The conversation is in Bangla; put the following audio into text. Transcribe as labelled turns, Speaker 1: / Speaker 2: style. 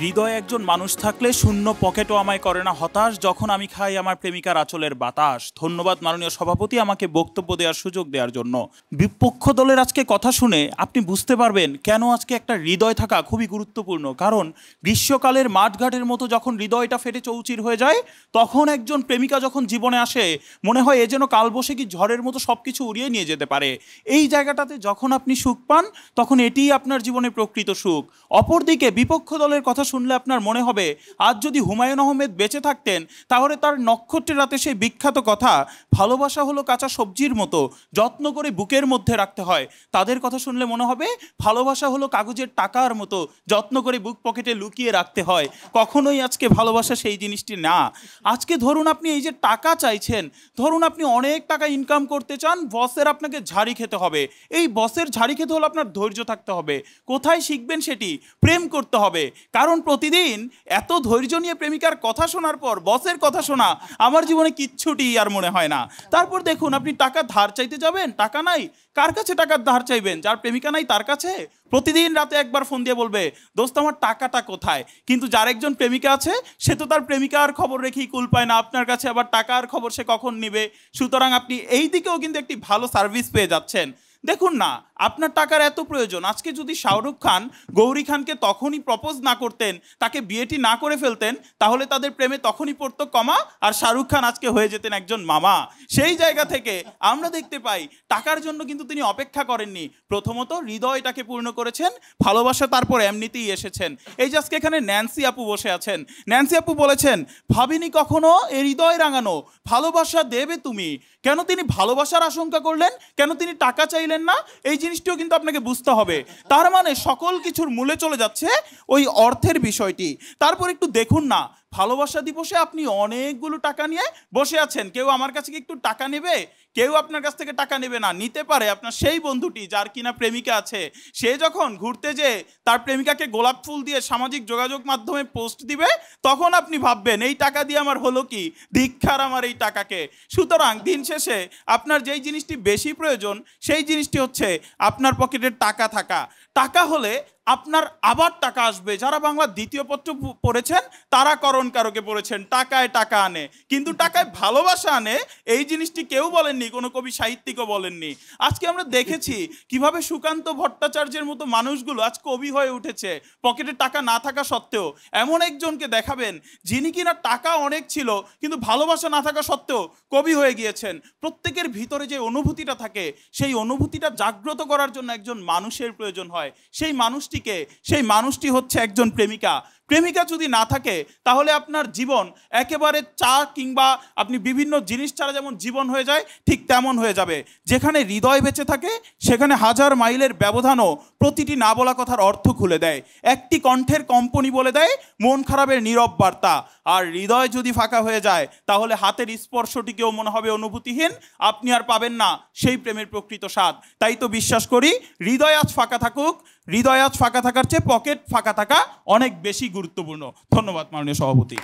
Speaker 1: হৃদয়ে একজন মানুষ থাকলে শূন্য পকেটও আমায় করে না হতাশ যখন আমি খাই আমার প্রেমিকার আঁচলের বাতাস। ধন্যবাদ মাননীয় সভাপতি আমাকে বক্তব্য দেওয়ার সুযোগ দেওয়ার জন্য। বিপক্ষ দলের আজকে কথা শুনে আপনি বুঝতে পারবেন কেন আজকে একটা হৃদয় থাকা খুবই গুরুত্বপূর্ণ। কারণ গ্রীষ্মকালের মাঠঘাটের মতো যখন হৃদয়টা ফেটে চৌচির হয়ে যায়, তখন একজন প্রেমিকা যখন জীবনে আসে মনে হয় এ যেন কালবৈশাখী ঝড়ের মতো সব কিছু উড়িয়ে নিয়ে যেতে পারে। এই জায়গাটাতে যখন আপনি সুখ পান তখন এটিই আপনার জীবনের প্রকৃত সুখ। অপরদিকে বিপক্ষ দলের কথা শুনলে আপনার মনে হবে আজ যদি হুমায়ুন আহমেদ বেঁচে থাকতেন তাহলে তার নক্ষত্রের রাতে সেই বিখ্যাত কথা, ভালোবাসা হলো কাঁচা সবজির মতো যত্ন করে বুকের মধ্যে রাখতে হয়, তাদের কথা শুনলে মনে হবে ভালোবাসা হলো কাগজের টাকার মতো যত্ন করে বুক পকেটে লুকিয়ে রাখতে হয়। কখনোই আজকে ভালোবাসা সেই জিনিসটি না। আজকে ধরুন আপনি এই যে টাকা চাইছেন, ধরুন আপনি অনেক টাকা ইনকাম করতে চান, বসের আপনাকে ঝাড়ি খেতে হবে। এই বসের ঝাড়ি খেতে হলে আপনার ধৈর্য থাকতে হবে। কোথায় শিখবেন সেটি? প্রেম করতে হবে। কারণ প্রতিদিন এত ধৈর্য নিয়ে প্রেমিকার কথা শোনার পর বসের কথা শোনা আমার জীবনে কিচ্ছুটি আর মনে হয় না। তারপর দেখুন আপনি টাকা ধার চাইতে যাবেন, টাকা নাই, কার কাছে টাকার ধার চাইবেন? যার প্রেমিকা নাই তার কাছে। প্রতিদিন রাতে একবার ফোন দিয়ে বলবে দোস্ত আমার টাকাটা কোথায়। কিন্তু যার একজন প্রেমিকা আছে সে তো তার প্রেমিকার খবর রেখেই কুল পায় না আপনার কাছে আবার টাকার খবর সে কখন নেবে। সুতরাং আপনি এই দিকেও কিন্তু একটি ভালো সার্ভিস পেয়ে যাচ্ছেন। দেখুন না, আপনার টাকার এত প্রয়োজন, আজকে যদি শাহরুখ খান গৌরী খানকে তখনই প্রপোজ না করতেন, তাকে বিয়েটি না করে ফেলতেন, তাহলে তাদের প্রেমে তখনই পড়তো কমা আর শাহরুখ খান আজকে হয়ে যেতেন একজন মামা। সেই জায়গা থেকে আমরা দেখতে পাই টাকার জন্য কিন্তু তিনি অপেক্ষা করেননি। প্রথমত হৃদয়টাকে পূর্ণ করেছেন, ভালোবাসা তারপর এমনিতেই এসেছেন। এই যে আজকে এখানে ন্যান্সি আপু বসে আছেন, ন্যান্সি আপু বলেছেন ভাবিনি কখনো এ হৃদয় রাঙানো ভালোবাসা দেবে তুমি। কেন তিনি ভালোবাসার আশঙ্কা করলেন? কেন তিনি টাকা চাইলেন না? এই জিনিসটিও কিন্তু আপনাকে বুঝতে হবে। তার মানে সকল কিছুর মূলে চলে যাচ্ছে ওই অর্থের বিষয়টি। তারপর একটু দেখুন না, ভালোবাসা দিবসে আপনি অনেকগুলো টাকা নিয়ে বসে আছেন, কেউ আমার কাছে কি একটু টাকা নেবে? কেউ আপনার কাছ থেকে টাকা নেবে না। নিতে পারে আপনার সেই বন্ধুটি যার কিনা প্রেমিকা আছে, সে যখন ঘুরতে যেয়ে তার প্রেমিকাকে গোলাপ ফুল দিয়ে সামাজিক যোগাযোগ মাধ্যমে পোস্ট দিবে, তখন আপনি ভাববেন এই টাকা দিয়ে আমার হলো কি, ধিক্কার আমার এই টাকাকে। সুতরাং দিন শেষে আপনার যেই জিনিসটি বেশি প্রয়োজন সেই জিনিসটি হচ্ছে আপনার পকেটে টাকা থাকা। টাকা হলে আপনার আবার টাকা আসবে। যারা বাংলার দ্বিতীয় পত্র পড়েছেন তারা করণ কারকে পড়েছেন টাকায় টাকা আনে, কিন্তু টাকায় ভালোবাসা আনে এই জিনিসটি কেউ বলেননি, কোনো কবি সাহিত্যিকও বলেননি। আজকে আমরা দেখেছি কিভাবে সুকান্ত ভট্টাচার্যের মতো মানুষগুলো আজ কবি হয়ে উঠেছে পকেটে টাকা না থাকা সত্ত্বেও। এমন একজনকে দেখাবেন যিনি কিনা টাকা অনেক ছিল কিন্তু ভালোবাসা না থাকা সত্ত্বেও কবি হয়ে গিয়েছেন। প্রত্যেকের ভিতরে যে অনুভূতিটা থাকে সেই অনুভূতিটা জাগ্রত করার জন্য একজন মানুষের প্রয়োজন হয়। সেই মানুষটি হচ্ছে একজন প্রেমিকা। প্রেমিকা যদি না থাকে তাহলে আপনার জীবন একেবারে চা কিংবা আপনি বিভিন্ন জিনিস ছাড়া যেমন জীবন হয়ে যায় ঠিক তেমন হয়ে যাবে। যেখানে হৃদয় বেঁচে থাকে সেখানে হাজার মাইলের ব্যবধানও প্রতিটি না বলা কথার অর্থ খুলে দেয়। একটি কণ্ঠের কম্পনি বলে দেয় মন খারাপের নীরব বার্তা। আর হৃদয় যদি ফাঁকা হয়ে যায় তাহলে হাতের স্পর্শটিকেও মনে হবে অনুভূতিহীন, আপনি আর পাবেন না সেই প্রেমের প্রকৃত স্বাদ। তাই তো বিশ্বাস করি হৃদয় আজ ফাঁকা থাকুক, হৃদয় আজ ফাঁকা থাকার চেয়ে পকেট ফাঁকা থাকা অনেক বেশি গুরুত্বপূর্ণ। ধন্যবাদ মাননীয় সভাপতি।